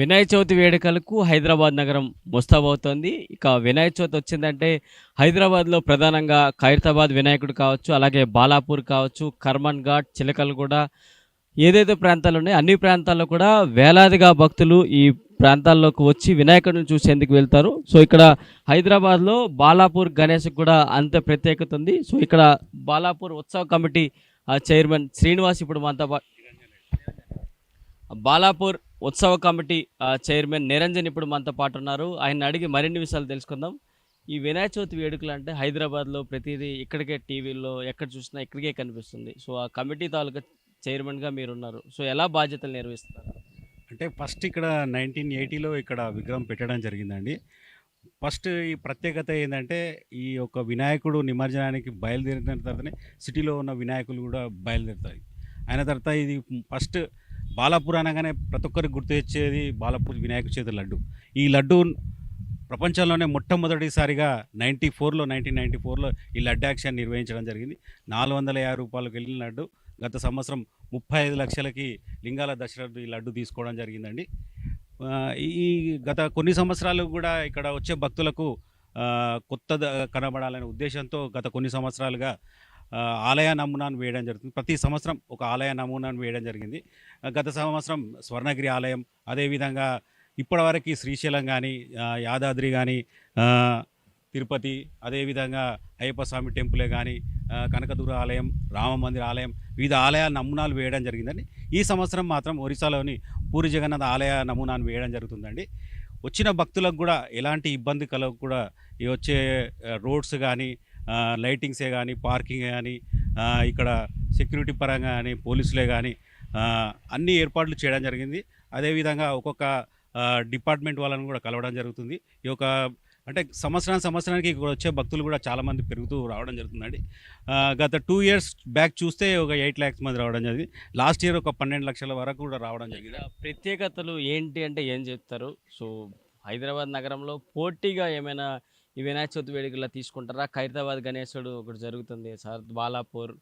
వినాయక చవితి వేడుకలకు హైదరాబాద్ నగరం ముస్తాబవుతోంది. ఇక వినాయక చవితి వచ్చిందంటే హైదరాబాద్‌లో ప్రధానంగా ఖైరతాబాద్ వినాయకుడు కావచ్చు, అలాగే బాలాపూర్ కావచ్చు, కర్మన్ ఘాట్, చిలకలగూడ ఏదైతే ప్రాంతాలున్నాయో అన్ని ప్రాంతాల్లో కూడా వేలాదిగా భక్తులు ఈ ప్రాంతాల్లోకి వచ్చి వినాయకుడిని చూసేందుకు వెళ్తారు. సో, ఇక్కడ హైదరాబాద్‌లో బాలాపూర్ గణేష్‌కి కూడా అంతే ప్రత్యేకత ఉంది. సో, ఇక్కడ బాలాపూర్ ఉత్సవ కమిటీ చైర్మన్ శ్రీనివాస్ ఇప్పుడు మనతో బాలాపూర్ ఉత్సవ కమిటీ చైర్మన్ నిరంజన్ ఇప్పుడు మనతో పాటు ఉన్నారు. ఆయన్ని అడిగి మరిన్ని విషయాలు తెలుసుకుందాం. ఈ వినాయక చవితి వేడుకలు అంటే హైదరాబాద్‌లో ప్రతిదీ ఇక్కడికే టీవీల్లో ఎక్కడ చూసినా ఇక్కడికే కనిపిస్తుంది. సో, ఆ కమిటీ తాలూకా చైర్మన్‌గా మీరున్నారు. సో, ఎలా బాధ్యతలు నిర్వహిస్తున్నారు? అంటే ఫస్ట్ ఇక్కడ 1980లో ఇక్కడ విగ్రహం పెట్టడం జరిగిందండి. ఫస్ట్ ఈ ప్రత్యేకత ఏందంటే, ఈ యొక్క వినాయకుడు నిమజ్జనానికి బయలుదేరిన తర్వాతనే సిటీలో ఉన్న వినాయకులు గూడా బయలుదేరుతాయి. అయిన తర్వాత ఇది ఫస్ట్ బాలాపూర్ అనగానే ప్రతి ఒక్కరికి గుర్తు తెచ్చేది బాలాపూర్ వినాయక చవితి లడ్డు. ఈ లడ్డు ప్రపంచంలోనే మొట్టమొదటిసారిగా 1994లో ఈ లడ్డు యాక్షన్ నిర్వహించడం జరిగింది. రూ. 450 వెళ్ళిన లడ్డు గత సంవత్సరం 35 లక్షలకి లింగాల దశరథ్ ఈ లడ్డు తీసుకోవడం జరిగిందండి. ఈ గత కొన్ని సంవత్సరాలు కూడా ఇక్కడ వచ్చే భక్తులకు కనబడాలనే ఉద్దేశంతో గత కొన్ని సంవత్సరాలుగా ఆలయ నమూనాను వేయడం జరుగుతుంది. ప్రతి సంవత్సరం ఒక ఆలయ నమూనాను వేయడం జరిగింది. గత సంవత్సరం స్వర్ణగిరి ఆలయం, అదేవిధంగా ఇప్పటివరకు శ్రీశైలం కానీ, యాదాద్రి కానీ, తిరుపతి, అదేవిధంగా అయ్యప్ప స్వామి టెంపులే కానీ, కనకదుర్గ ఆలయం, రామ మందిర ఆలయం, వివిధ ఆలయాల నమూనాలు వేయడం జరిగిందండి. ఈ సంవత్సరం మాత్రం ఒరిస్సాలోని పూరి జగన్నాథ ఆలయ నమూనాను వేయడం జరుగుతుందండి. వచ్చిన భక్తులకు కూడా ఎలాంటి ఇబ్బంది కలగకుండా ఈ వచ్చే రోడ్స్ కానీ, లైటింగ్సే కానీ, పార్కింగ్ కానీ, ఇక్కడ సెక్యూరిటీ పరంగా కానీ, పోలీసులే కానీ అన్ని ఏర్పాట్లు చేయడం జరిగింది. అదేవిధంగా ఒక్కొక్క డిపార్ట్మెంట్ వాళ్ళని కూడా కలవడం జరుగుతుంది. ఈ యొక్క అంటే సంవత్సరానికి ఇక్కడ వచ్చే భక్తులు కూడా చాలామంది పెరుగుతూ రావడం జరుగుతుందండి. గత 2 ఇయర్స్ బ్యాక్ చూస్తే ఒక 8 lakhs మంది రావడం జరిగింది. లాస్ట్ ఇయర్ ఒక 12 లక్షల వరకు కూడా రావడం జరిగింది. ప్రత్యేకతలు ఏంటి అంటే ఏం చెప్తారు? సో, హైదరాబాద్ నగరంలో పోటీగా ఏమైనా ఈ వినాయక చవితి వేడుకలా తీసుకుంటారా? ఖైరతాబాద్ గణేశుడు ఒకటి జరుగుతుంది సార్, బాలాపూర్,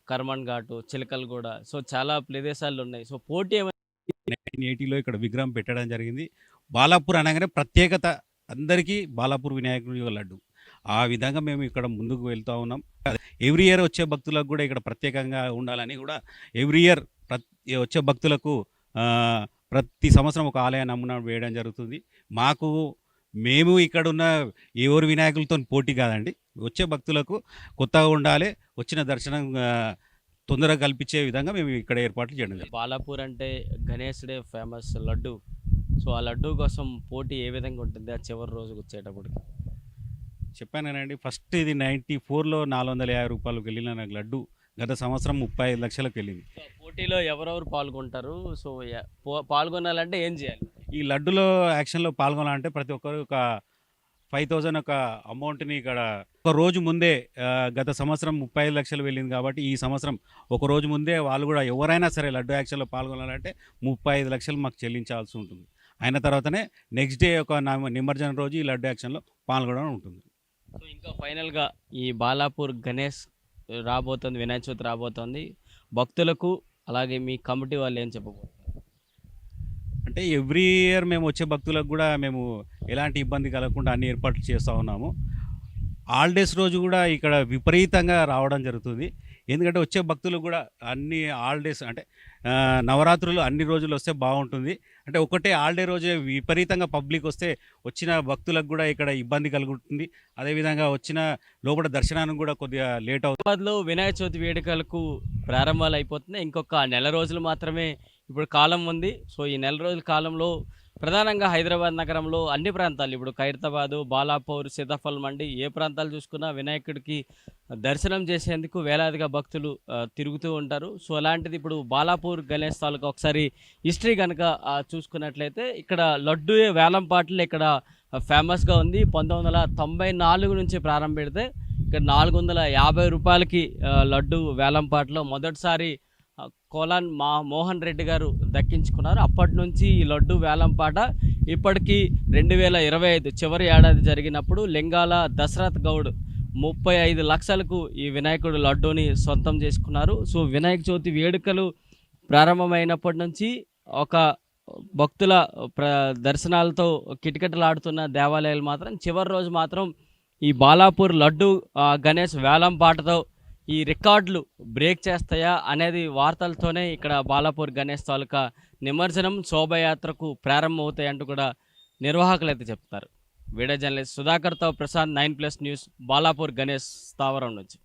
కర్మన్ ఘాటు, చిలకలగూడ, సో చాలా ప్రదేశాలు ఉన్నాయి. సో, పోటీ ఏమైనా 1980లో ఇక్కడ విగ్రహం పెట్టడం జరిగింది. బాలాపూర్ అనగానే ప్రత్యేకత అందరికీ బాలాపూర్ వినాయకుడి యొక్క లడ్డు. ఆ విధంగా మేము ఇక్కడ ముందుకు వెళ్తూ ఉన్నాం. ఎవ్రీ ఇయర్ వచ్చే భక్తులకు కూడా ఇక్కడ ప్రత్యేకంగా ఉండాలని కూడా ఎవ్రీ ఇయర్ వచ్చే భక్తులకు ప్రతి సంవత్సరం ఒక ఆలయ నమూనా వేయడం జరుగుతుంది. మేము ఇక్కడున్న ఎవరు వినాయకులతో పోటీ కాదండి. వచ్చే భక్తులకు కొత్తగా ఉండాలి, వచ్చిన దర్శనం తొందరగా కల్పించే విధంగా మేము ఇక్కడ ఏర్పాట్లు చేయడం జరిగింది. బాలాపూర్ అంటే గణేశుడే ఫేమస్ లడ్డు. సో, ఆ లడ్డు కోసం పోటీ ఏ విధంగా ఉంటుంది ఆ చివరి రోజుకి వచ్చేటప్పటికి? చెప్పాను కదండి, ఫస్ట్ ఇది 94లో రూ. 450 వెళ్ళిన నాకు లడ్డు గత సంవత్సరం 35 లక్షలకు వెళ్ళింది. సో, పోటీలో ఎవరెవరు పాల్గొంటారు? సో, పాల్గొనాలంటే ఏం చేయాలి? ఈ లడ్డులో యాక్షన్లో పాల్గొనాలంటే ప్రతి ఒక్కరు ఒక 5000 ఒక అమౌంట్ని ఇక్కడ ఒక రోజు ముందే, గత సంవత్సరం 35 లక్షలు వెళ్ళింది కాబట్టి ఈ సంవత్సరం ఒక రోజు ముందే వాళ్ళు కూడా ఎవరైనా సరే లడ్డు యాక్షన్లో పాల్గొనాలంటే 35 లక్షలు మాకు చెల్లించాల్సి ఉంటుంది. అయిన తర్వాతనే నెక్స్ట్ డే ఒక నిమజ్జనం రోజు ఈ లడ్డు యాక్షన్లో పాల్గొనడం ఉంటుంది. సో, ఇంకా ఫైనల్గా ఈ బాలాపూర్ గణేష్ రాబోతుంది, వినాయక చవితి రాబోతుంది. భక్తులకు అలాగే మీ కమిటీ వాళ్ళు ఏం చెప్పబోతున్నారు? అంటే ఎవ్రీ ఇయర్ మేము వచ్చే భక్తులకు కూడా మేము ఎలాంటి ఇబ్బంది కలగకుండా అన్ని ఏర్పాట్లు చేస్తూ ఉన్నాము. హాలిడేస్ రోజు కూడా ఇక్కడ విపరీతంగా రావడం జరుగుతుంది. ఎందుకంటే వచ్చే భక్తులు కూడా అన్ని హాలిడేస్ అంటే నవరాత్రులు అన్ని రోజులు వస్తే బాగుంటుంది. అంటే ఒకటే హాలిడే రోజే విపరీతంగా పబ్లిక్ వస్తే వచ్చిన భక్తులకు కూడా ఇక్కడ ఇబ్బంది కలుగుతుంది. అదేవిధంగా వచ్చిన లోపల దర్శనానికి కూడా కొద్దిగా లేట్ అవుతుంది. హైదరాబాద్లో వినాయక చవితి వేడుకలకు ప్రారంభాలు అయిపోతున్నాయి. ఇంకొక నెల రోజులు మాత్రమే ఇప్పుడు కాలం ఉంది. సో, ఈ నెల రోజుల కాలంలో ప్రధానంగా హైదరాబాద్ నగరంలో అన్ని ప్రాంతాలు ఇప్పుడు ఖైరతాబాదు, బాలాపూర్, సీతాఫల్ మండి ఏ ప్రాంతాలు చూసుకున్నా వినాయకుడికి దర్శనం చేసేందుకు వేలాదిగా భక్తులు తిరుగుతూ ఉంటారు. సో, అలాంటిది ఇప్పుడు బాలాపూర్ గణేష్ తాలూకా ఒకసారి హిస్టరీ కనుక చూసుకున్నట్లయితే ఇక్కడ లడ్డు వేలం పాటలు ఇక్కడ ఫేమస్గా ఉంది. 1994 నుంచి ప్రారంభిస్తే ఇక్కడ 450 రూపాయలకి లడ్డు వేలం పాటలో మొదటిసారి కోలాన్ మోహన్ రెడ్డి గారు దక్కించుకున్నారు. అప్పటి నుంచి ఈ లడ్డు వేలంపాట ఇప్పటికీ 2025 చివరి ఏడాది జరిగినప్పుడు లింగాల దశరథ్ గౌడ్ 35 లక్షలకు ఈ వినాయకుడు లడ్డూని సొంతం చేసుకున్నారు. సో, వినాయక చవితి వేడుకలు ప్రారంభమైనప్పటి నుంచి ఒక భక్తుల ప్ర దర్శనాలతో కిటకిటలాడుతున్న దేవాలయాలు మాత్రం చివరి రోజు మాత్రం ఈ బాలాపూర్ లడ్డు గణేష్ వేలం పాటతో ఈ రికార్డులు బ్రేక్ చేస్తాయా అనేది వార్తలతోనే ఇక్కడ బాలాపూర్ గణేష్ తాలూకా నిమజ్జనం శోభయాత్రకు ప్రారంభమవుతాయంటూ కూడా నిర్వాహకులు అయితే చెప్తారు. వీడియో జర్నలిస్ట్ సుధాకర్తో ప్రశాంత్, 9+ న్యూస్, బాలాపూర్ గణేష్ స్థావరం నుంచి.